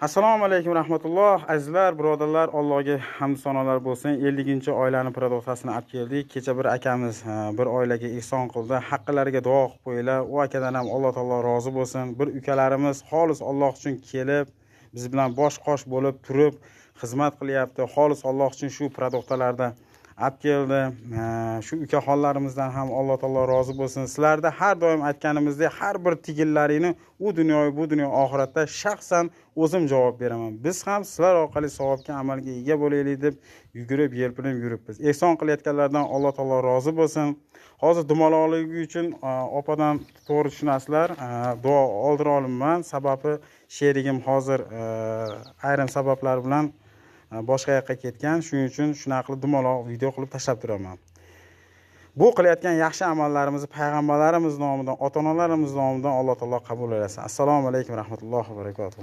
Assalomu alaykum rahmatulloh. Azizlar, birodarlar, Allohga hamd sanolar bo'lsin. 50-oylani paradoksasini olib keldik. Kecha bir akamiz bir oilaga ihson qildi. Haqqilariga duo qilib qo'yinglar. U akadan ham Alloh taolo rozi bo'lsin. Bir ukalarimiz xolis Alloh uchun kelib, biz bilan bosh-qosh bo'lib turib xizmat qilyapti. Xolis Alloh uchun shu paradokslarda olib keldi. Shu ukaxonlarimizdan ham Alloh taolo rozi bo'lsin. Sizlarda har doim aytganimizdek, har bir tigillaringni u dunyoyu bu dunyo oxiratda shaxsan o'zim javob beraman. Biz ham sizlar orqali savobga amalga ega bo'laylik deb yugurib, yelpinib yuribmiz. Ehson qilayotganlardan Alloh taolo rozi bo'lsin. Hozir dumaloqligi uchun opadan to'g'ri tushunasizlar. Duo oldira olmayman. Sababi sherigim hozir ayrim sabablar bilan boshqa yoqqa ketgan. Shuning uchun shunaqa qilib dumaloq video qilib tashlab turaman. Bu qilayotgan yaxshi amallarimizni payg'ambarlarimiz nomidan, ota-onalarimiz nomidan Alloh taolo qabul etsin. Assalomu alaykum rahmatullohi va barakatuh.